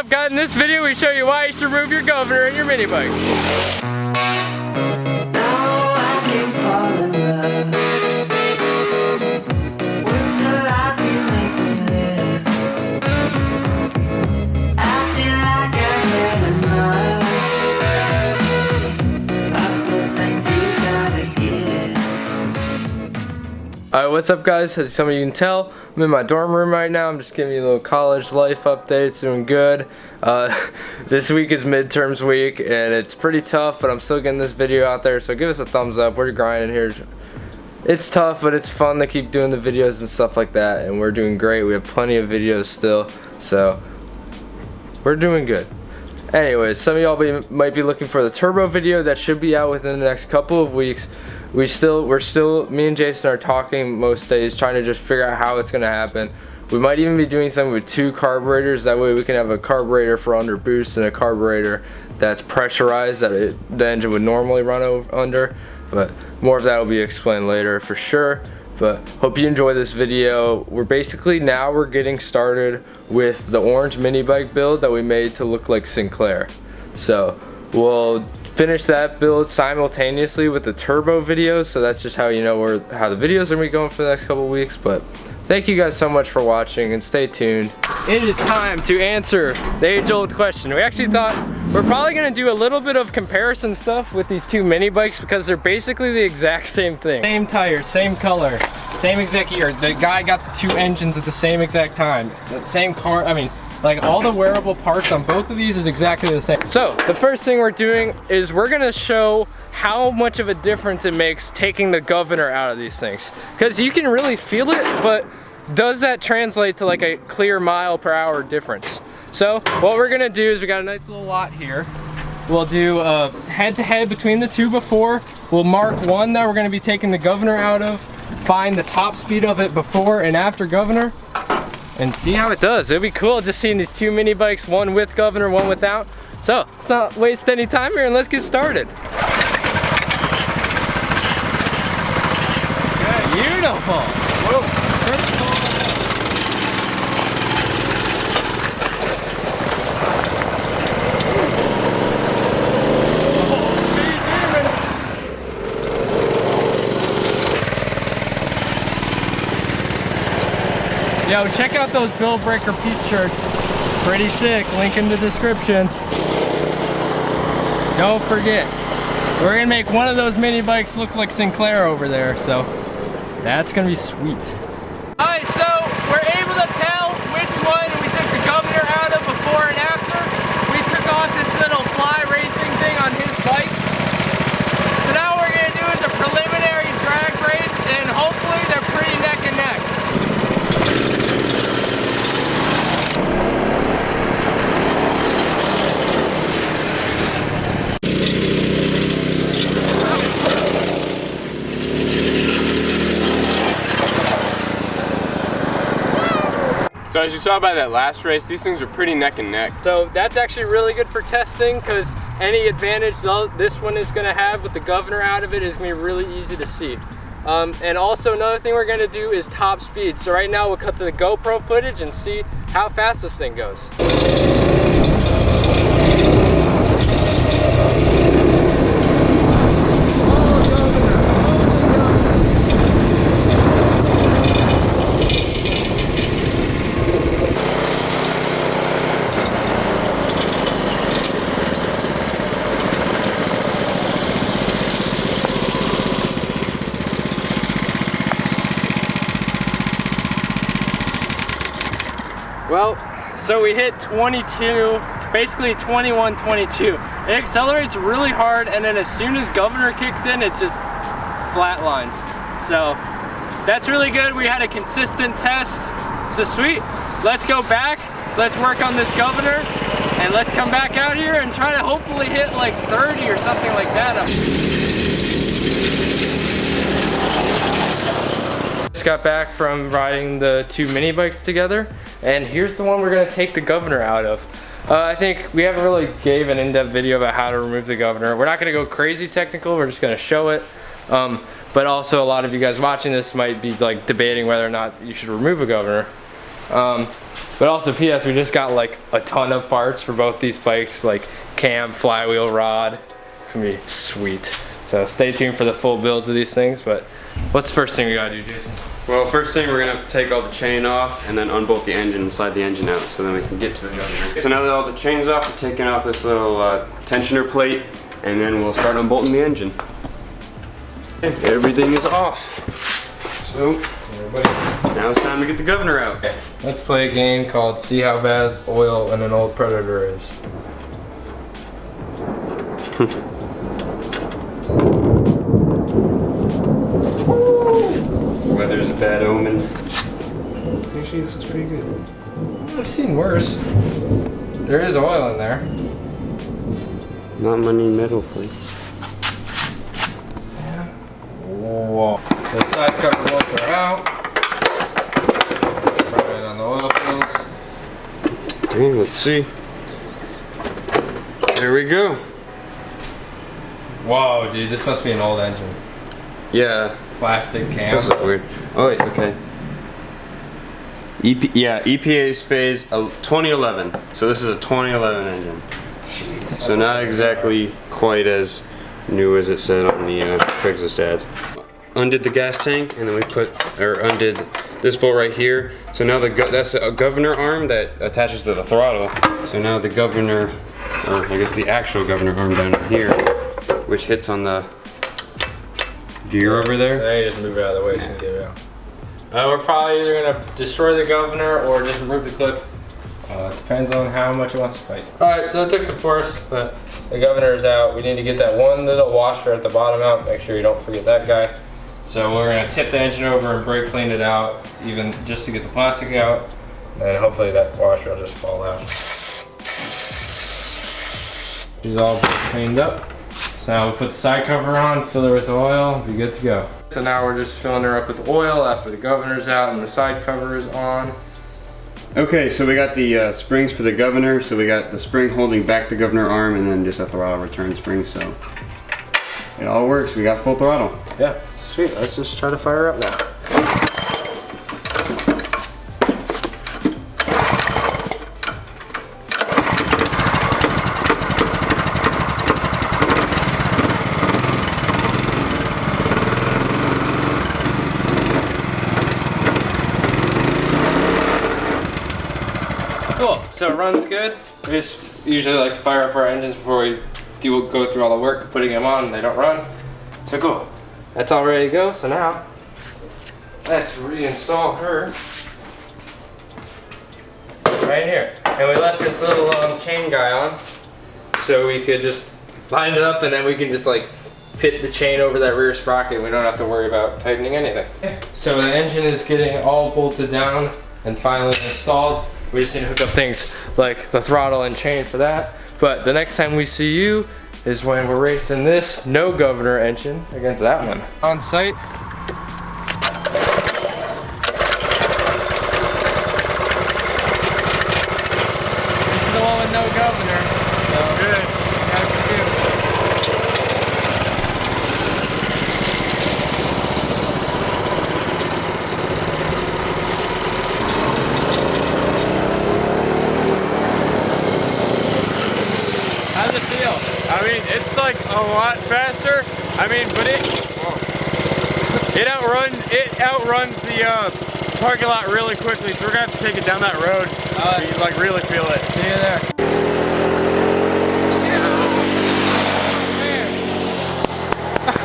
up, guys? In this video we show you why you should remove your governor in your mini bike. Alright, what's up guys? As some of you can tell, I'm in my dorm room right now. I'm just giving you a little college life update. It's doing good. This week is midterms week and it's pretty tough, but I'm still getting this video out there, so give us a thumbs up. We're grinding here. It's tough, but it's fun to keep doing the videos and stuff like that, and we're doing great. We have plenty of videos still, so we're doing good. Anyways, some of y'all might be looking for the turbo video that should be out within the next couple of weeks. Me and Jason are talking most days, trying to just figure out how it's going to happen. We might even be doing something with 2 carburetors. That way we can have a carburetor for under boost and a carburetor that's pressurized that the engine would normally run under. But more of that will be explained later for sure. But hope you enjoy this video. We're getting started with the orange mini bike build that we made to look like Sinclair. So we'll finish that build simultaneously with the turbo videos, so that's just how you know how the videos are gonna be going for the next couple weeks. But thank you guys so much for watching and stay tuned. It is time to answer the age-old question. We actually thought we're probably gonna do a little bit of comparison stuff with these 2 mini bikes because they're basically the exact same thing. Same tires, same color, same exact year. The guy got the 2 engines at the same exact time. The same car, I mean, like all the wearable parts on both of these is exactly the same. So the first thing we're doing is we're gonna show how much of a difference it makes taking the governor out of these things. Because you can really feel it, but does that translate to like a clear mile/hour difference? So what we're gonna do is we got a nice little lot here. We'll do head-to-head between the 2 before. We'll mark one that we're gonna be taking the governor out of, find the top speed of it before and after governor, and see how it does. It'll be cool just seeing these 2 mini bikes, one with governor, one without. So let's not waste any time here and let's get started. Okay, beautiful. Whoa. Yo, check out those Bill Breaker Pete shirts. Pretty sick, link in the description. Don't forget, we're gonna make one of those mini bikes look like Sinclair over there, so that's gonna be sweet. Alright, so we're able to tell which one we took the governor out of before and after. We took off this little fly racing thing on his bike. So now what we're gonna do is a preliminary drag race, and hopefully they're pretty neck and neck. So as you saw by that last race, these things are pretty neck and neck. So that's actually really good for testing, because any advantage this one is going to have with the governor out of it is going to be really easy to see. And also another thing we're going to do is top speed. So right now we'll cut to the GoPro footage and see how fast this thing goes. Well, so we hit 22, basically 21, 22. It accelerates really hard, and then as soon as governor kicks in, it just flatlines. So that's really good. We had a consistent test. So sweet. Let's go back. Let's work on this governor, and let's come back out here and try to hopefully hit like 30 or something like that. Just got back from riding the 2 mini bikes together, and here's the one we're gonna take the governor out of. I think we haven't really gave an in-depth video about how to remove the governor. We're not gonna go crazy technical, we're just gonna show it. But also a lot of you guys watching this might be like debating whether or not you should remove a governor. But also PS, we just got like a ton of parts for both these bikes, like cam, flywheel, rod. It's gonna be sweet. So stay tuned for the full builds of these things. But what's the first thing we gotta do, Jason? Well, first thing, we're gonna have to take all the chain off and then unbolt the engine and slide the engine out so then we can get to the governor. So now that all the chain's off, we're taking off this little tensioner plate and then we'll start unbolting the engine. Everything is off. So, now it's time to get the governor out. Okay. Let's play a game called See How Bad Oil in an Old Predator Is. Weather's a bad omen. Actually, this looks pretty good. I've seen worse. There is oil in there. Not many metal flakes. Yeah. Whoa. So the side cover bolts are out. Right on the oil fills. Okay, let's see. There we go. Whoa, dude, this must be an old engine. Yeah. Plastic This cam. does look weird. Oh wait, okay. EPA's phase 2011. So this is a 2011 engine. Jeez. So not exactly quite as new as it said on the Craigslist ad. Undid the gas tank and then we undid this bolt right here. So now that's a governor arm that attaches to the throttle. So now the governor, or I guess the actual governor arm down here, which hits on the gear over there. So now you just move it out of the way so you can get it out. We're probably either going to destroy the governor or just remove the clip. It depends on how much it wants to fight. Alright, so it took some force, but the governor is out. We need to get that one little washer at the bottom out. Make sure you don't forget that guy. So we're going to tip the engine over and brake clean it out, even just to get the plastic out. And hopefully that washer will just fall out. She's all cleaned up. So now we'll put the side cover on, fill her with oil, be good to go. So now we're just filling her up with oil after the governor's out and the side cover is on. Okay, so we got the springs for the governor. So we got the spring holding back the governor arm and then just a throttle return spring. So it all works. We got full throttle. Yeah, sweet. Let's just try to fire up now. Cool, so it runs good. We just usually like to fire up our engines before we go through all the work of putting them on and they don't run. So cool, that's all ready to go. So now, let's reinstall her right here. And we left this little chain guy on so we could just line it up and then we can just like fit the chain over that rear sprocket and we don't have to worry about tightening anything. So the engine is getting all bolted down and finally installed. We just need to hook up things like the throttle and chain for that. But the next time we see you is when we're racing this no governor engine against that one. On site. This is the one with no governor. So good. How's it feel? I mean, it's like a lot faster. I mean, but it outruns the parking lot really quickly. So we're gonna have to take it down that road. So you like really feel it. See you there.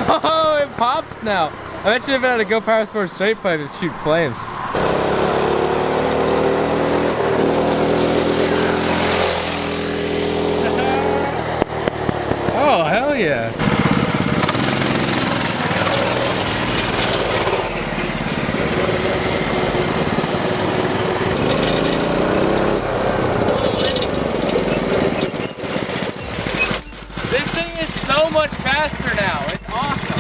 Oh, it pops now. I bet you if I had a Go Power Sport straight pipe, it'd shoot flames. Oh, hell yeah. This thing is so much faster now. It's awesome.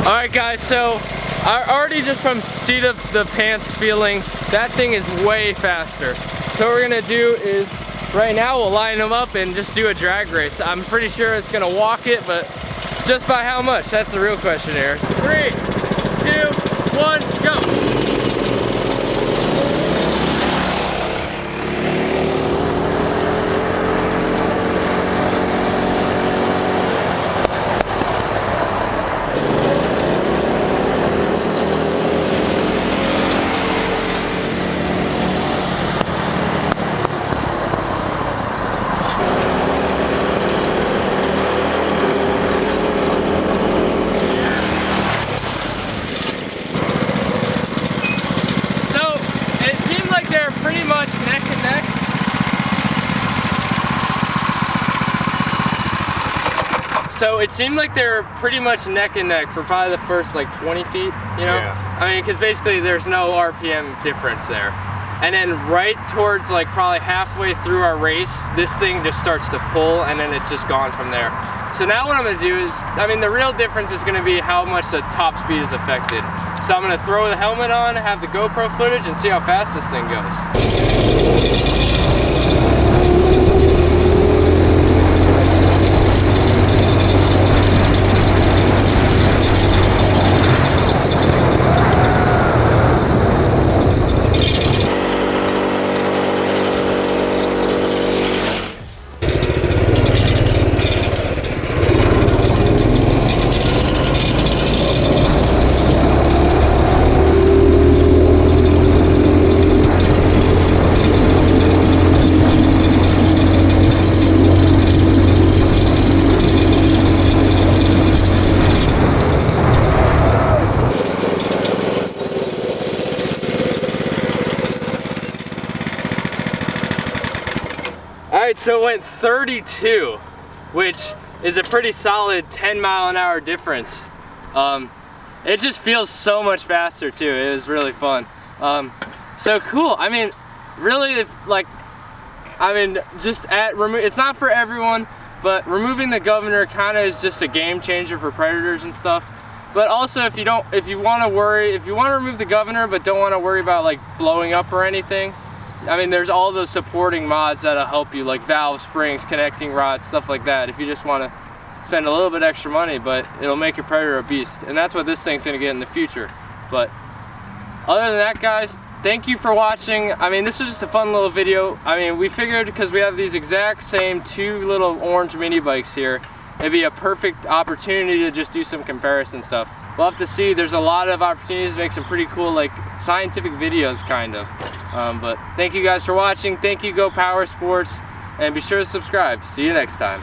Alright guys, so I already just from seat of the pants feeling, that thing is way faster. So what we're gonna do is, right now we'll line them up and just do a drag race. I'm pretty sure it's gonna walk it, but just by how much? That's the real question here. 3, 2, 1, go! Pretty much neck and neck. So it seemed like they're pretty much neck and neck for probably the first like 20 feet, you know? Yeah. I mean, because basically there's no RPM difference there. And then right towards like probably halfway through our race, this thing just starts to pull and then it's just gone from there. So now what I'm gonna do is, I mean, the real difference is gonna be how much the top speed is affected. So I'm gonna throw the helmet on, have the GoPro footage, and see how fast this thing goes. Alright, so it went 32, which is a pretty solid 10-mile-an-hour difference. It just feels so much faster too. It was really fun. So cool. I mean, really, like, just it's not for everyone, but removing the governor kind of is just a game changer for predators and stuff. But also, if you want to remove the governor but don't want to worry about like blowing up or anything, I mean, there's all those supporting mods that'll help you, like valve springs, connecting rods, stuff like that, if you just want to spend a little bit extra money, but it'll make your predator a beast. And that's what this thing's going to get in the future. But other than that, guys, thank you for watching. I mean, this was just a fun little video. I mean, we figured because we have these exact same 2 little orange mini bikes here, it'd be a perfect opportunity to just do some comparison stuff. We'll have to see. There's a lot of opportunities to make some pretty cool, like, scientific videos, kind of. But thank you guys for watching. Thank you, Go Power Sports, and be sure to subscribe. See you next time.